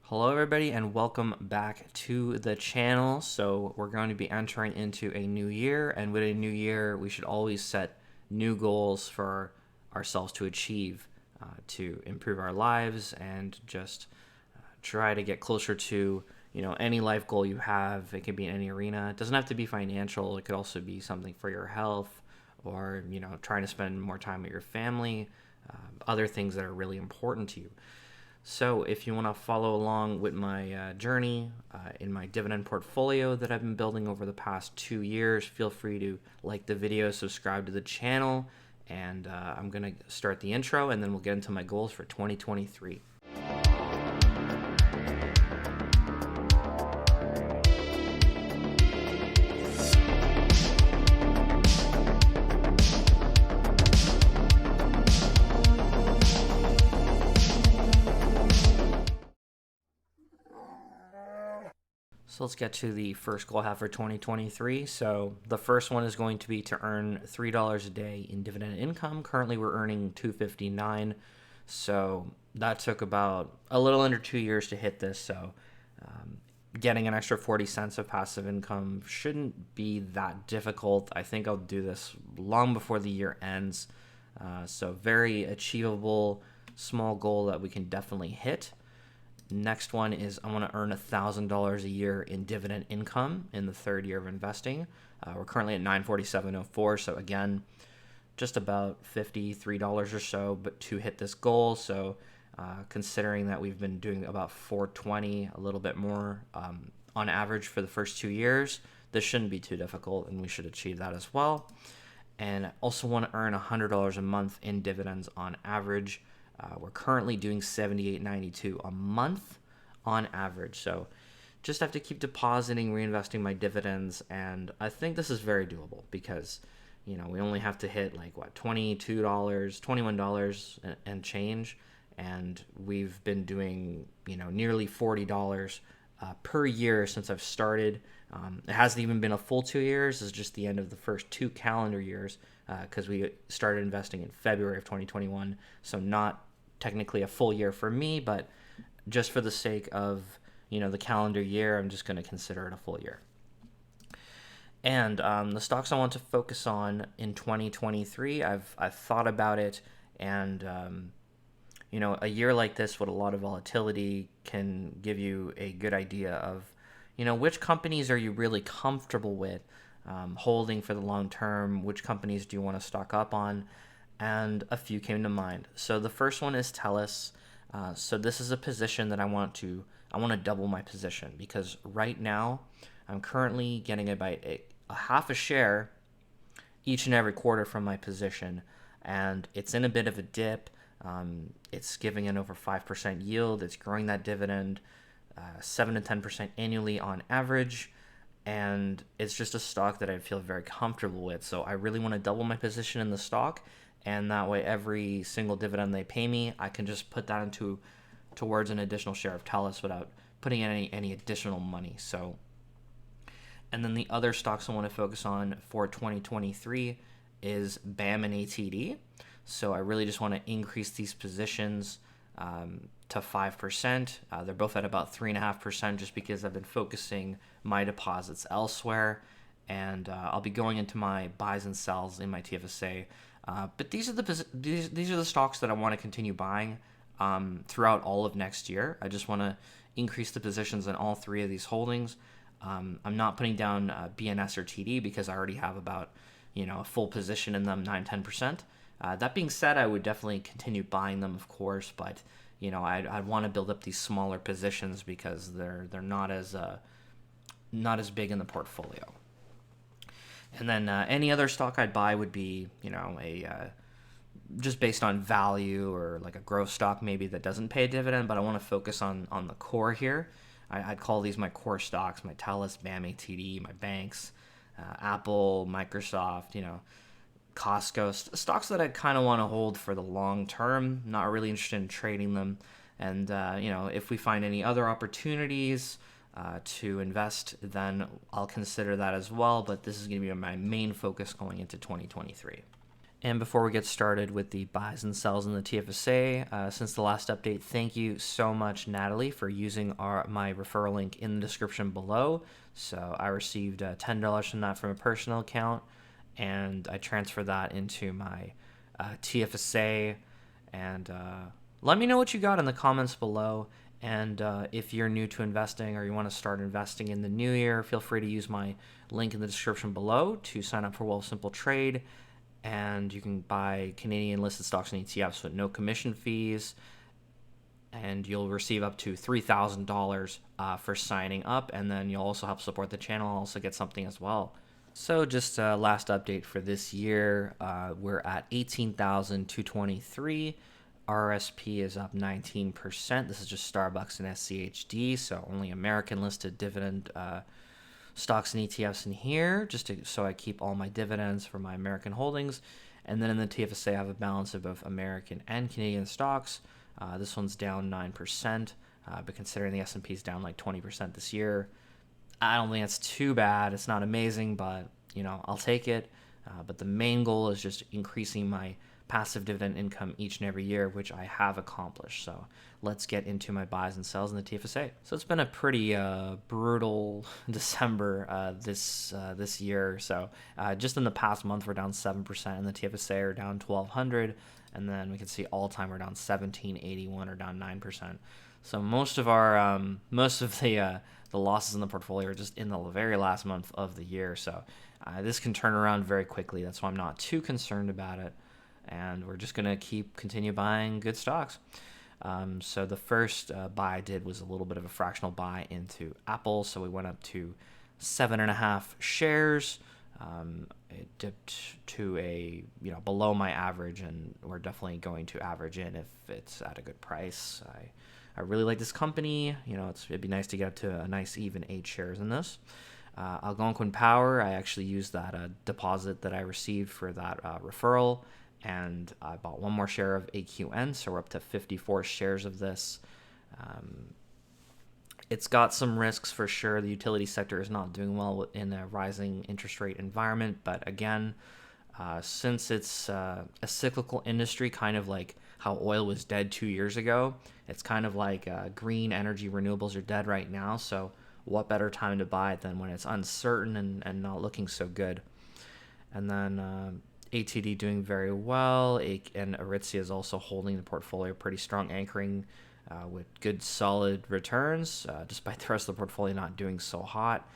Hello everybody and welcome back to the channel. So we're going to be entering into a new year, and with a new year we should always set new goals for ourselves to achieve, to improve our lives and just try to get closer to any life goal you have. It can be in any arena. It doesn't have to be financial. It could also be something for your health, or trying to spend more time with your family, other things that are really important to you. So if you want to follow along with my journey in my dividend portfolio that I've been building over the past 2 years, feel free to like the video, subscribe to the channel, and I'm going to start the intro, and then we'll get into my goals for 2023. So let's get to the first goal I have for 2023. So the first one is going to be to earn $3 a day in dividend income. Currently we're earning $2.59. So that took about a little under 2 years to hit this. So getting an extra 40 cents of passive income shouldn't be that difficult. I think I'll do this long before the year ends. So very achievable, small goal that we can definitely hit. Next one is I want to earn $1,000 a year in dividend income in the third year of investing. We're currently at $947.04, so again, just about $53 or so, but to hit this goal. So considering that we've been doing about $420, a little bit more on average for the first 2 years, this shouldn't be too difficult, and we should achieve that as well. And I also want to earn $100 a month in dividends on average. We're currently doing $78.92 a month on average. So just have to keep depositing, reinvesting my dividends. And I think this is very doable because, we only have to hit $22, $21 and change. And we've been doing, nearly $40 per year since I've started. It hasn't even been a full 2 years. It's just the end of the first 2 calendar years because we started investing in February of 2021. So not technically a full year for me, but just for the sake of the calendar year, I'm just going to consider it a full year. And the stocks I want to focus on in 2023, I've thought about it, and a year like this with a lot of volatility can give you a good idea of which companies are you really comfortable with holding for the long term, which companies do you want to stock up on. And a few came to mind. So the first one is TELUS. So this is a position that I want to double my position, because right now I'm currently getting about a half a share each and every quarter from my position, and it's in a bit of a dip. It's giving an over 5% yield. It's growing that dividend 7 to 10% annually on average, and it's just a stock that I feel very comfortable with. So I really want to double my position in the stock. And that way, every single dividend they pay me, I can just put that towards an additional share of TELUS without putting in any additional money. So, and then the other stocks I want to focus on for 2023 is BAM and ATD. So I really just want to increase these positions to 5%. They're both at about 3.5%, just because I've been focusing my deposits elsewhere. And I'll be going into my buys and sells in my TFSA. But these are the stocks that I want to continue buying throughout all of next year. I just want to increase the positions in all 3 of these holdings. I'm not putting down BNS or TD because I already have about a full position in them, 9-10%. That being said, I would definitely continue buying them, of course, but I'd want to build up these smaller positions because they're not as big in the portfolio. And then any other stock I'd buy would be, just based on value, or like a growth stock maybe that doesn't pay a dividend, but I want to focus on the core here. I'd call these my core stocks: my TELUS, BAM, ATD, my banks, Apple, Microsoft, Costco, stocks that I kind of want to hold for the long term, not really interested in trading them. And, if we find any other opportunities to invest, then I'll consider that as well. But this is going to be my main focus going into 2023. And before we get started with the buys and sells in the TFSA, since the last update, thank you so much, Natalie, for using my referral link in the description below. So I received $10 from that from a personal account, and I transferred that into my TFSA. And let me know what you got in the comments below. And if you're new to investing or you want to start investing in the new year, feel free to use my link in the description below to sign up for WealthSimple Trade. And you can buy Canadian listed stocks and ETFs with no commission fees. And you'll receive up to $3,000 for signing up. And then you'll also help support the channel and also get something as well. So just last update for this year, we're at 18,223. RSP is up 19%. This is just Starbucks and SCHD, so only American listed dividend stocks and ETFs in here, so I keep all my dividends for my American holdings. And then in the TFSA, I have a balance of both American and Canadian stocks. This one's down 9%, but considering the S&P is down like 20% this year, I don't think that's too bad. It's not amazing, but I'll take it. But the main goal is just increasing my passive dividend income each and every year, which I have accomplished. So let's get into my buys and sells in the TFSA. So it's been a pretty brutal December this year. So just in the past month, we're down 7%, and the TFSA are down 1,200, and then we can see all time we're down 1781 or down 9%. So most of the losses in the portfolio are just in the very last month of the year. So this can turn around very quickly. That's why I'm not too concerned about it. And we're just going to continue buying good stocks. So the first buy I did was a little bit of a fractional buy into Apple. So we went up to 7.5 shares. It dipped to below my average, and we're definitely going to average in if it's at a good price. I really like this company. It'd be nice to get up to a nice even 8 shares in this. Algonquin Power, I actually used that deposit that I received for that referral, and I bought one more share of AQN, so we're up to 54 shares of this. It's got some risks for sure. The utility sector is not doing well in a rising interest rate environment, but again, since it's a cyclical industry, kind of like how oil was dead 2 years ago, it's kind of like green energy renewables are dead right now, so what better time to buy it than when it's uncertain and not looking so good. And then ATD doing very well, and Aritzia is also holding the portfolio pretty strong, anchoring with good solid returns, despite the rest of the portfolio not doing so hot.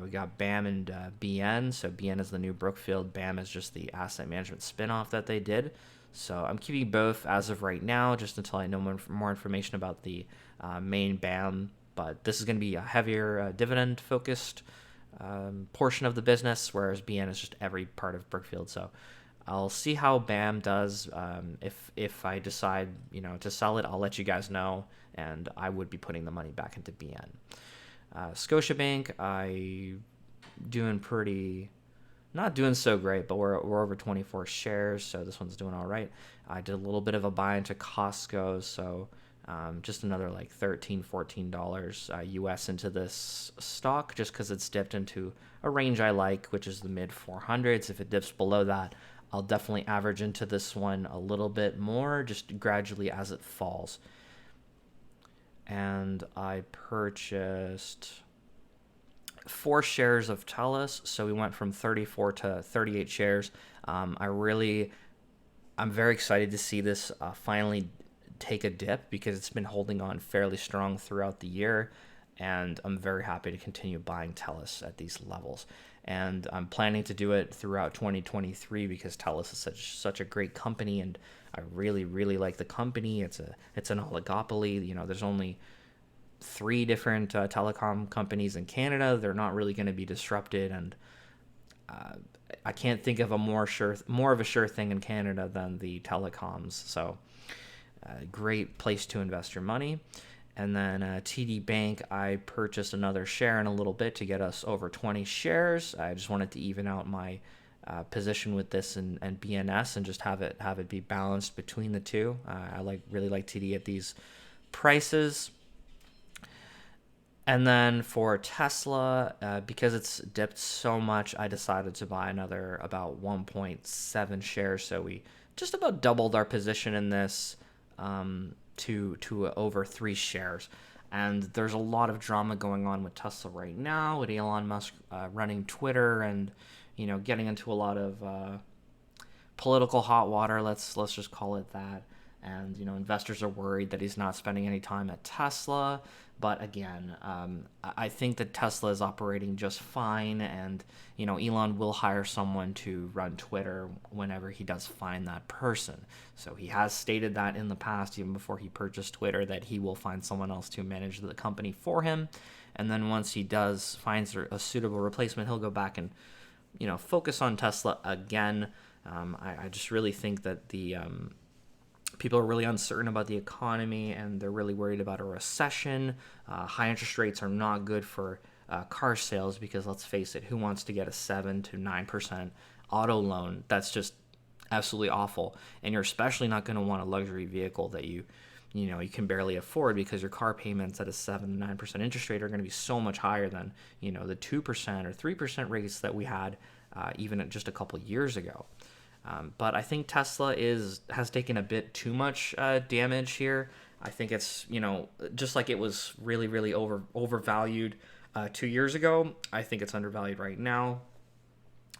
We got BAM and BN. So BN is the new Brookfield. BAM is just the asset management spinoff that they did. So I'm keeping both as of right now, just until I know more information about the main BAM. But this is going to be a heavier dividend-focused portion of the business, whereas BN is just every part of Brookfield. So I'll see how BAM does. If I decide to sell it, I'll let you guys know, and I would be putting the money back into BN. Scotiabank, not doing so great, but we're over 24 shares, so this one's doing all right. I did a little bit of a buy into Costco, so just another like $13-14 US into this stock, just because it's dipped into a range I like, which is the mid 400s. If it dips below that, I'll definitely average into this one a little bit more, just gradually as it falls. And I purchased 4 shares of TELUS, so we went from 34 to 38 shares. I'm very excited to see this finally take a dip, because it's been holding on fairly strong throughout the year, and I'm very happy to continue buying TELUS at these levels. And I'm planning to do it throughout 2023 because TELUS is such a great company, and I really, really like the company. It's an oligopoly. There's only 3 different telecom companies in Canada. They're not really going to be disrupted, and I can't think of a more of a sure thing in Canada than the telecoms. So great place to invest your money. And then TD Bank, I purchased another share in a little bit to get us over 20 shares. I just wanted to even out my position with this and BNS, and just have it be balanced between the two. I really like TD at these prices. And then for Tesla, because it's dipped so much, I decided to buy another about 1.7 shares. So we just about doubled our position in this to over 3 shares. And there's a lot of drama going on with Tesla right now, with Elon Musk running Twitter and getting into a lot of political hot water. Let's just call it that. And investors are worried that he's not spending any time at Tesla. But again, I think that Tesla is operating just fine, and Elon will hire someone to run Twitter whenever he does find that person. So he has stated that in the past, even before he purchased Twitter, that he will find someone else to manage the company for him. And then once he finds a suitable replacement, he'll go back and focus on Tesla again. I just really think that the people are really uncertain about the economy, and they're really worried about a recession. High interest rates are not good for car sales, because let's face it, who wants to get a 7 to 9% auto loan? That's just absolutely awful. And you're especially not going to want a luxury vehicle that you can barely afford, because your car payments at a 7 to 9% interest rate are going to be so much higher than the 2% or 3% rates that we had even just a couple years ago. But I think Tesla has taken a bit too much damage here. I think it's just like it was really, really overvalued 2 years ago. I think it's undervalued right now.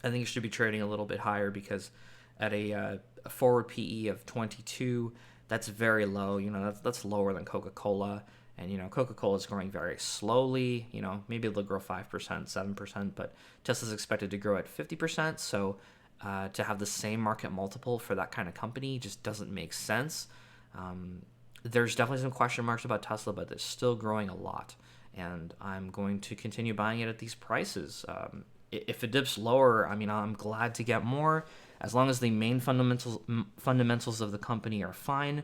I think it should be trading a little bit higher, because at a forward PE of 22, that's very low. That's lower than Coca-Cola. And Coca-Cola is growing very slowly. Maybe they'll grow 5%, 7%, but Tesla's expected to grow at 50%. So to have the same market multiple for that kind of company just doesn't make sense. There's definitely some question marks about Tesla, but it's still growing a lot, and I'm going to continue buying it at these prices. If it dips lower, I'm glad to get more, as long as the main fundamentals of the company are fine.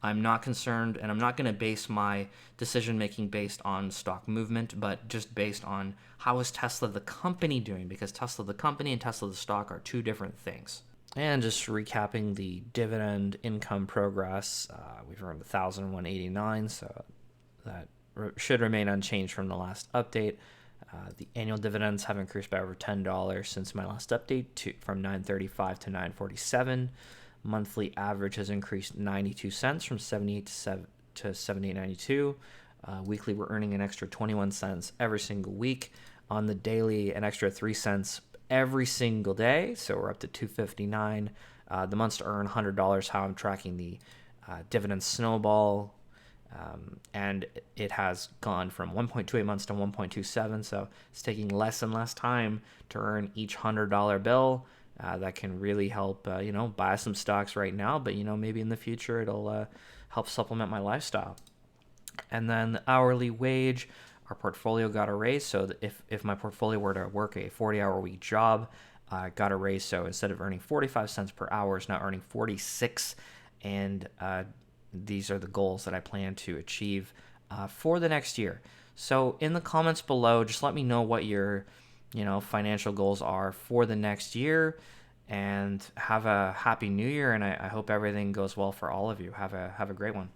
I'm not concerned, and I'm not going to base my decision making based on stock movement, but just based on how is Tesla the company doing, because Tesla the company and Tesla the stock are two different things. And just recapping the dividend income progress, we've earned 1,189, so that should remain unchanged from the last update. The annual dividends have increased by over $10 since my last update, from $9.35 to $9.47. Monthly average has increased 92 cents from 78 to 78.92. Weekly, we're earning an extra 21 cents every single week. On the daily, an extra 3 cents every single day, so we're up to 259. The months to earn $100. How I'm tracking the dividend snowball, and it has gone from 1.28 months to 1.27. So it's taking less and less time to earn each $100 bill. That can really help, buy some stocks right now, but, maybe in the future it'll help supplement my lifestyle. And then the hourly wage, our portfolio got a raise. So if my portfolio were to work a 40-hour week job, got a raise. So instead of earning 45 cents per hour, it's now earning 46. And these are the goals that I plan to achieve for the next year. So in the comments below, just let me know what your financial goals are for the next year, and have a happy new year. And I hope everything goes well for all of you. Have a great one.